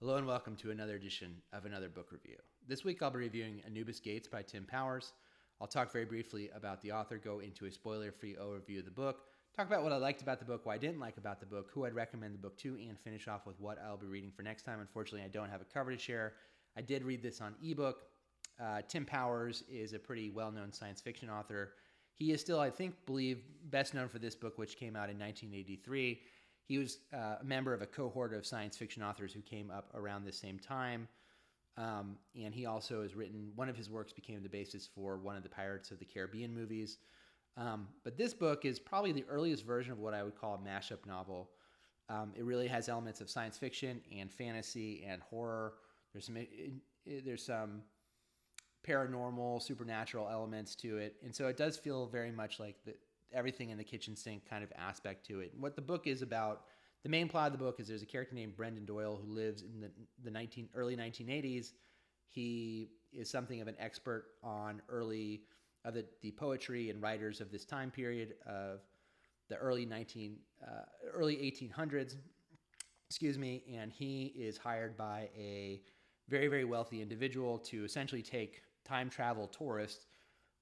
Hello and welcome to another edition of Another Book Review. This week I'll be reviewing Anubis Gates by Tim Powers. I'll talk very briefly about the author, go into a spoiler-free overview of the book, talk about what I liked about the book, what I didn't like about the book, who I'd recommend the book to, and finish off with what I'll be reading for next time. Unfortunately, I don't have a cover to share. I did read this on ebook. Tim Powers is a pretty well-known science fiction author. He is still, I believe, best known for this book, which came out in 1983. He was a member of a cohort of science fiction authors who came up around the same time. And he also has written, one of his works became the basis for one of the Pirates of the Caribbean movies. But this book is probably the earliest version of what I would call a mashup novel. It really has elements of science fiction and fantasy and horror. There's some paranormal, supernatural elements to it. And so it does feel very much like everything in the kitchen sink kind of aspect to it. And what the book is about, the main plot of the book is there's a character named Brendan Doyle who lives in the early 1980s. He is something of an expert on the poetry and writers of this time period of the early 1800s, and he is hired by a very, very wealthy individual to essentially take time travel tourists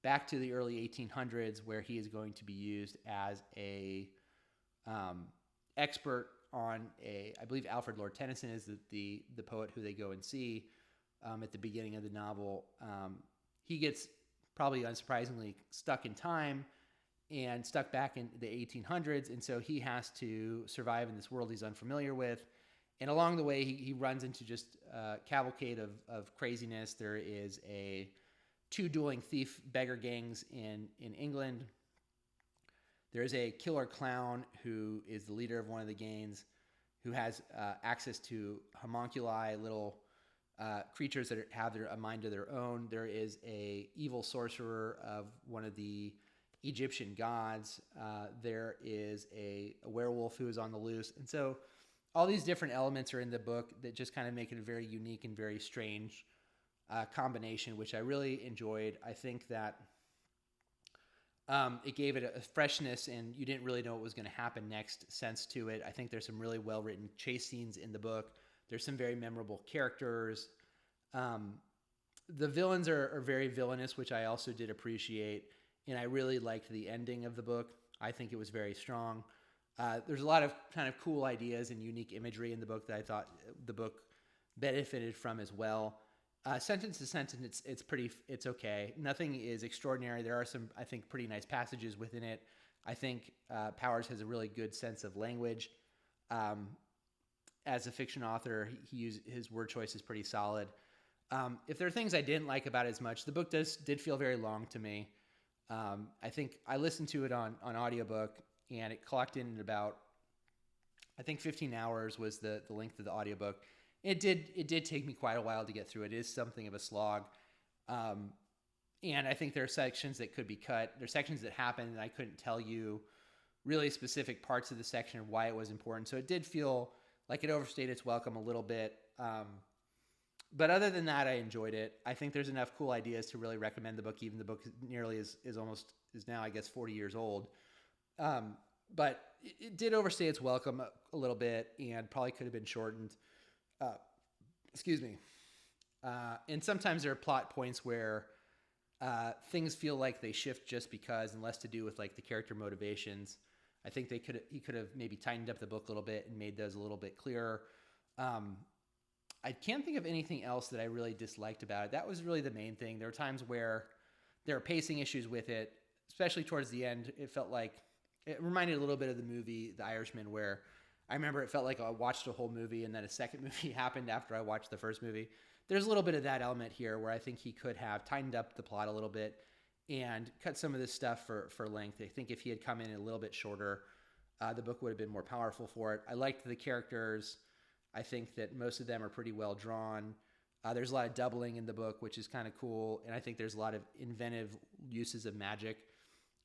back to the early 1800s, where he is going to be used as a expert on I believe Alfred Lord Tennyson is the poet who they go and see at the beginning of the novel. He gets, probably unsurprisingly, stuck in time and stuck back in the 1800s, and so he has to survive in this world he's unfamiliar with. And along the way, he runs into just a cavalcade of craziness. There is two dueling thief beggar gangs in England. There's a killer clown who is the leader of one of the gangs, who has access to homunculi, little creatures that have a mind of their own. There is a evil sorcerer of one of the Egyptian gods. There is a werewolf who is on the loose. And so all these different elements are in the book that just kind of make it a very unique and very strange combination, which I really enjoyed. I think that it gave it a freshness, and you didn't really know what was going to happen next sense to it. I think there's some really well-written chase scenes in the book. There's some very memorable characters. The villains are very villainous, which I also did appreciate, and I really liked the ending of the book. I think it was very strong. There's a lot of kind of cool ideas and unique imagery in the book that I thought the book benefited from as well. Sentence to sentence, it's okay. Nothing is extraordinary. There are some, I think, pretty nice passages within it. I think Powers has a really good sense of language. As a fiction author, his word choice is pretty solid. If there are things I didn't like about it as much, the book did feel very long to me. I think I listened to it on audiobook, and it clocked in about, I think 15 hours was the length of the audiobook. It did take me quite a while to get through it. It is something of a slog. And I think there are sections that could be cut. There are sections that happened, and I couldn't tell you really specific parts of the section or why it was important. So it did feel like it overstayed its welcome a little bit. But other than that, I enjoyed it. I think there's enough cool ideas to really recommend the book, even the book nearly is now, I guess, 40 years old. But it did overstay its welcome a little bit, and probably could have been shortened. And sometimes there are plot points where things feel like they shift just because, and less to do with like the character motivations. I think he could have maybe tightened up the book a little bit and made those a little bit clearer. I can't think of anything else that I really disliked about it. That was really the main thing. There were times where there are pacing issues with it, especially towards the end. It felt like it reminded a little bit of the movie The Irishman, where I remember it felt like I watched a whole movie and then a second movie happened after I watched the first movie. There's a little bit of that element here, where I think he could have tightened up the plot a little bit and cut some of this stuff for length. I think if he had come in a little bit shorter, the book would have been more powerful for it. I liked the characters. I think that most of them are pretty well drawn. There's a lot of doubling in the book, which is kind of cool. And I think there's a lot of inventive uses of magic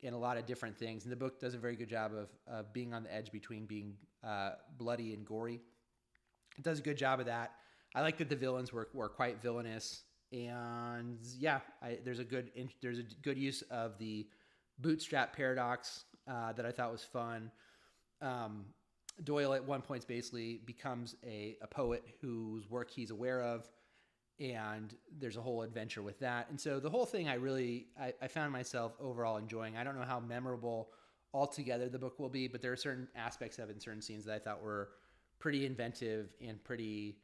and a lot of different things. And the book does a very good job of being on the edge between being bloody and gory. It does a good job of that. I like that the villains were quite villainous. And yeah, there's a good use of the bootstrap paradox that I thought was fun. Doyle at one point basically becomes a poet whose work he's aware of, and there's a whole adventure with that. And so the whole thing I found myself overall enjoying. I don't know how memorable altogether the book will be, but there are certain aspects of it and certain scenes that I thought were pretty inventive and pretty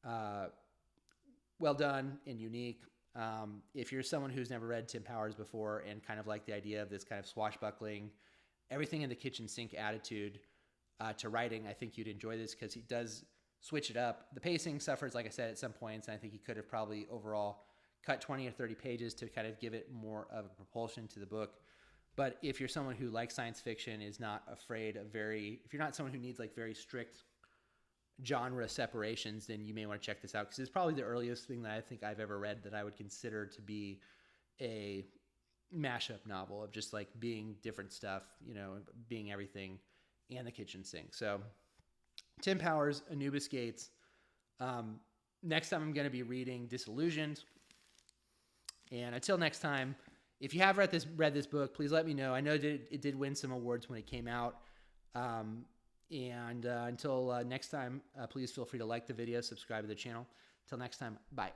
well done and unique. If you're someone who's never read Tim Powers before and kind of like the idea of this kind of swashbuckling, everything in the kitchen sink attitude to writing, I think you'd enjoy this because he does switch it up. The pacing suffers, like I said, at some points, and I think he could have probably overall cut 20 or 30 pages to kind of give it more of a propulsion to the book. But if you're someone who likes science fiction, is not afraid of if you're not someone who needs like very strict genre separations, then you may want to check this out because it's probably the earliest thing that I think I've ever read that I would consider to be a mashup novel of just like being different stuff, being everything and the kitchen sink. So Tim Powers, Anubis Gates. Next time I'm going to be reading Disillusioned. And until next time, if you have read this book, please let me know. I know it did win some awards when it came out. Until next time, please feel free to like the video, subscribe to the channel. Until next time, bye.